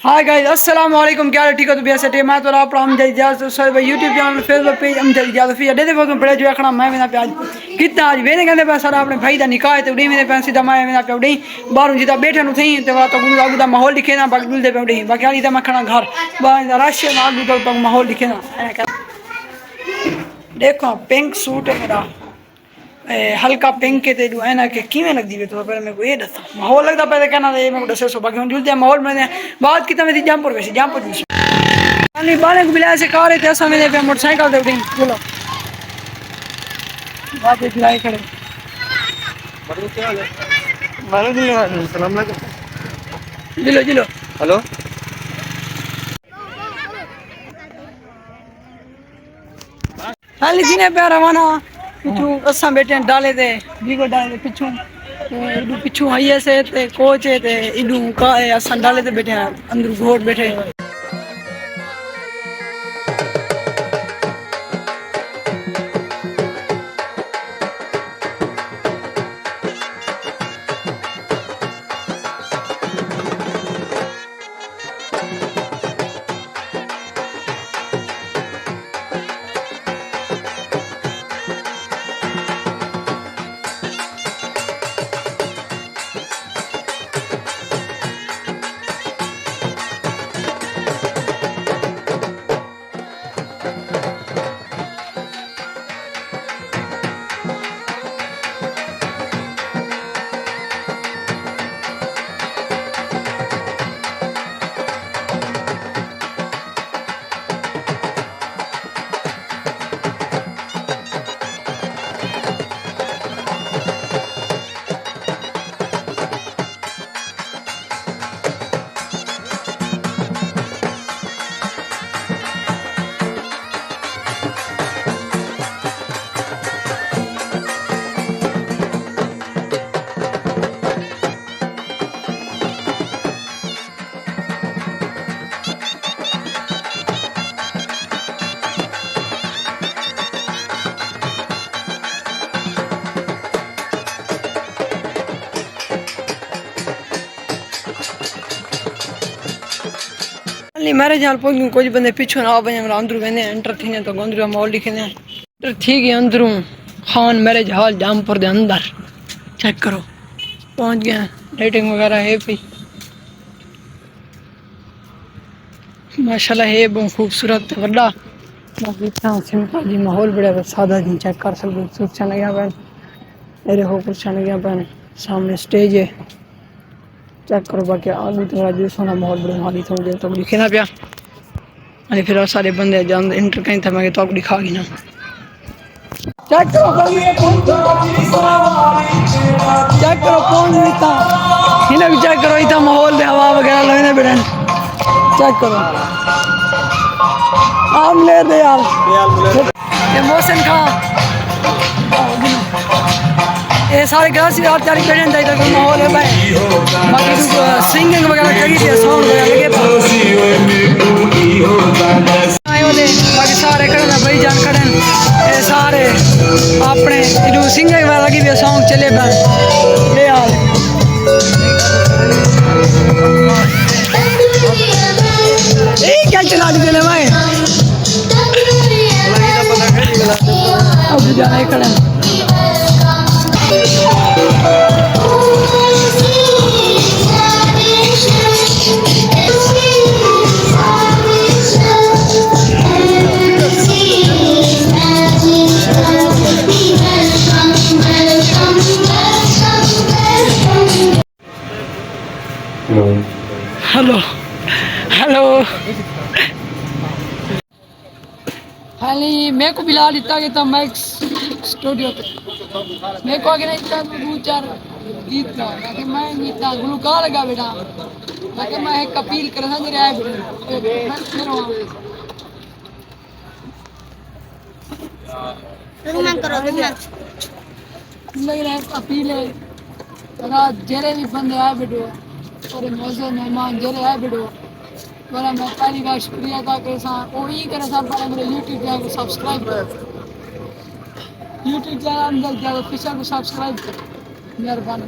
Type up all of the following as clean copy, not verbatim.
Hi guys अस्सलाम वालेकुम। क्या ठीक है? तो भैया सेट मैं तो आप हम जल्द सर भाई यूट्यूब चैनल फेसबुक पेज हम जल्द फिर अड्डे दे वक्त बड़े जो खड़ा मैं मेरा प्याज कितना आज वेने कहंदे पे सारा अपने भाई दा निकाह ते उड़ी मेरे पैसे दा मैं मेरा पे उड़ी बाहरों जिदा बैठे नु थई ते वा तो आगू दा माहौल दिखे ना बगल दे पे उड़ी बाकी आली दा मैं खड़ा घर बाहर दा रश ना आगू तो माहौल दिखे ना देखो पिंक सूट है मेरा हल्का पिंक के ते है ना कि किवें लगदी वे तो पर मेरे को ये दस माहौल लगदा पे कहना ये मेरे को दसे सो बाकी हम जुलते माहौल में बात की मेरी जंपर वैसे जंपर नहीं बाले को बिलाए से कार थे ऐसा मैंने पे मोटरसाइकिल दे उठी बोलो बात बिलाए खड़े बड़ू क्या हाल है? मानो दिल सलाम अलैकुम। जिलो जिलो हेलो हाल जिने पे रवाना पिछू असा बैठे डाले दे बीगो डाले दे पिछू इडू पिछू आईए से ते कोच है ते इडू का असा डाले दे बैठे अंदर घोट बैठे मेरे जाल पहुंच कुछ बंदे पीछे ना बने अंदर वेने एंटर थी तो अंदर माहौल लिखे ने एंटर थी गए अंदरों खान मैरिज हॉल जामपुर दे अंदर चेक करो पहुंच गया लाइटिंग वगैरह है भाई माशाल्लाह है बहुत खूबसूरत बड़ा बाकी इतना सिंपल जी माहौल बड़ा सादा जी चेक कर सकते कुर्सियां लगा पे मेरे हो कुर्सियां लगा पे सामने स्टेज है चेक करो बाकी आलू तो जो सोना माहौल बड़े हाली थोड़ी देर तक लिखे ना पिया अरे फिर सारे बंदे जान इंटर कहीं था मैं तो दिखा गई ना चेक करो कौन इतना इन्हें भी चेक करो इतना माहौल दे हवा वगैरह लगने बैठे चेक करो आम ले दे यार ये मोहसिन खान ये सारे ग्रास यार चारी बैठे थे इधर माहौल है भाई बाकी सिंगिंग वगैरह करी थी साउंड वगैरह लगे बाकी सारे खड़े ना भाई जान खड़े ये सारे अपने इधर सिंगिंग वगैरह लगी हुई सॉन्ग चले पे ये यार क्या चला दी चले भाई अब जाने खड़े हेलो हेलो हाली मेरे को बिला देता कि तो मैं स्टूडियो पे मेरे को आगे नहीं था दो चार गीत गा कि मैं गीत गा गुलकार गा बेटा मैं मैं एक अपील कर रहा मेरे आए बेटा लग रहा है अपील है रात जेरे भी बंदे आए बेटो और मौजूद मेहमान जेरे आए बेटो मेरा मैं पहली बार शुक्रिया था कि वही करे सब मेरे यूट्यूब चैनल को सब्सक्राइब कर यूट्यूब चैनल अंदर जाओ ऑफिशियल को सब्सक्राइब कर मेहरबानी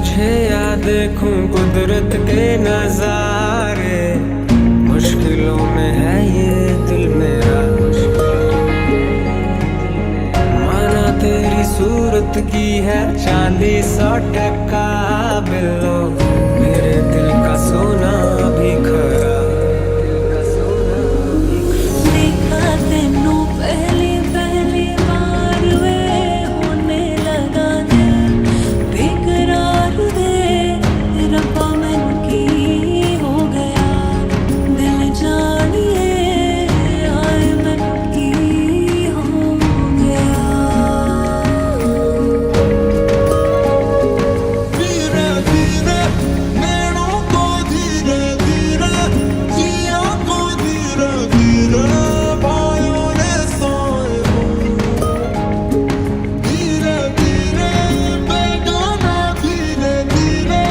तुझे या देखूं कुदरत के नजारे, मुश्किलों में है ये दिल मेरा। माना तेरी सूरत की है चांदी 100% बिलो, मेरे दिल का सोना भी खरा। देखा तेनू पहली पहली बार वे होने लगा दिल बेकरार दे, रब्बा मैनू की हो गया दिल जानिए, आए मैनू की हो गया। धीरे धीरे नैनों को धीरे धीरे जिया को धीरे धीरे भाइयों ने सोए हो। धीरे धीरे बेगाना धीरे धीरे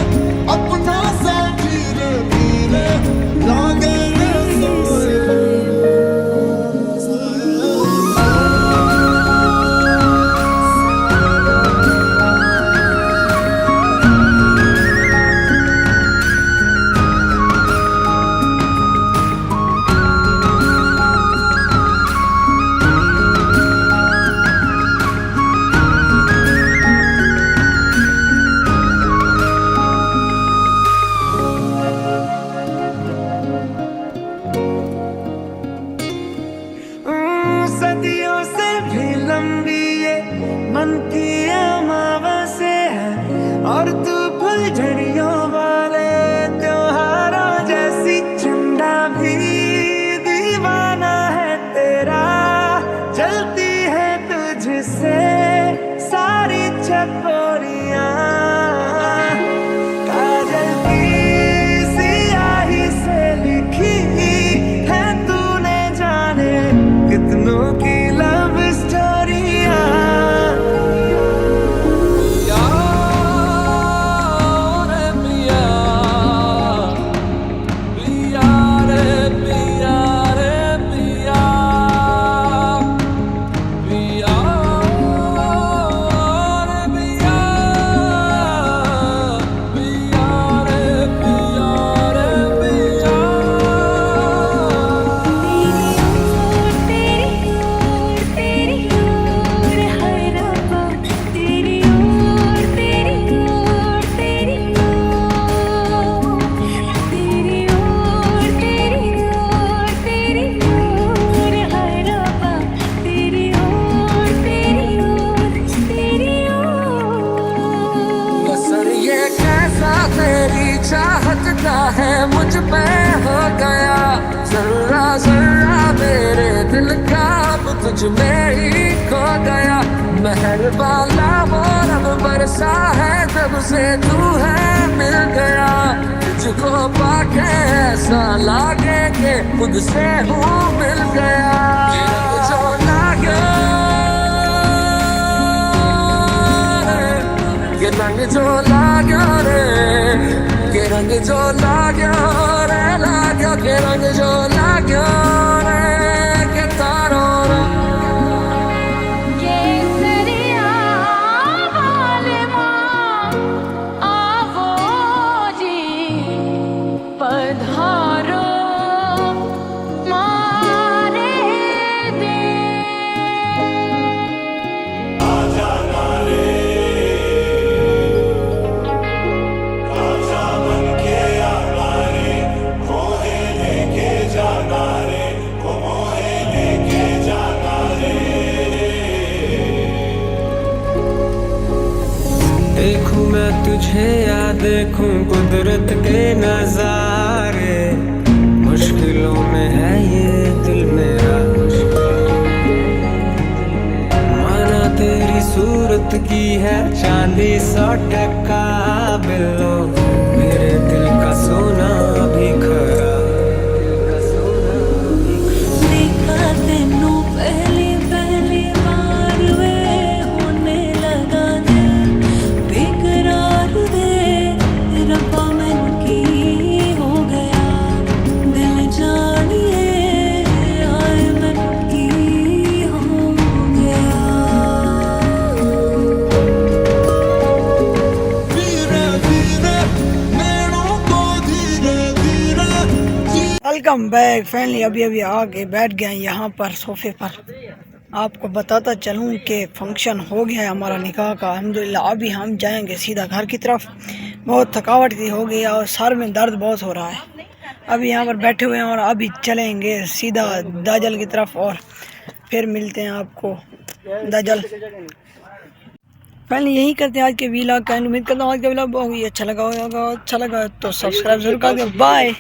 अपना सा धीरे धीरे लागे रे सोए हो। सदियों से भी लंबी ये मन की अमावस्या है, और तू फुलझड़ियों वाले त्योहारों जैसी चंदा भी दीवाना है तेरा। चलती है तुझसे सारी चकोरियां, काजल की सियाही से लिखी है तूने जाने कितनों की लव स्टोरियां। यार पिया पिया रे पिया रे पिया पिया रे पिया पिया रे पिया रे पिया। तेरी ओर हाय रब्बा, तेरी ओर तेरी ओर तेरी ओर, तेरी ओर तेरी ओर तेरी ओर हाय रब्बा, तेरी ओर तेरी ओर तेरी ओर। असर ये कैसा तेरी चाहत का है मुझ पे हो गया, जर्रा जर्रा मेरे दिल का अब तुझ में ही खो गया। महर वाला वो रब बरसा है जब से तू है मिल गया, तुझको पाके ऐसा लागे कि खुद से हूँ मिल गया। जो लागे ये रंग जो लाग्यो रे, ये रंग जो लाग्यो रे लाग्यो, के रंग जो लाग्यो रे के तारो रे। केसरिया वाले माँ आवो जी पधारो मारे दे। देखूं मैं तुझे या देखूं कुदरत के नजारे, मुश्किलों में है ये दिल मेरा। माना तेरी सूरत की है चांदी 100% बिलो, मेरे दिल का सोना भी खरा। देखा तेनू पहली पहली बार वे होने लगा दिल बेकरार दे, रब्बा मैनू की हो गया दिल जानिए, आए मैनू की हो गया। बैग फैमिली अभी अभी आके बैठ गए यहाँ पर सोफे पर। आपको बताता चलूँ कि फंक्शन हो गया है हमारा निकाह का अल्हम्दुलिल्लाह। अभी हम जाएंगे सीधा घर की तरफ। बहुत थकावट सी हो गई और सर में दर्द बहुत हो रहा है। अभी यहाँ पर बैठे हुए हैं और अभी चलेंगे सीधा दाजल की तरफ और फिर मिलते हैं आपको दाजल। पहले यही करते हैं आज के व्लॉग का। उम्मीद करता हूँ आज का व्लॉग बहुत ही अच्छा लगा होगा। अच्छा लगा तो सब्सक्राइब जरूर कर दो। बाय।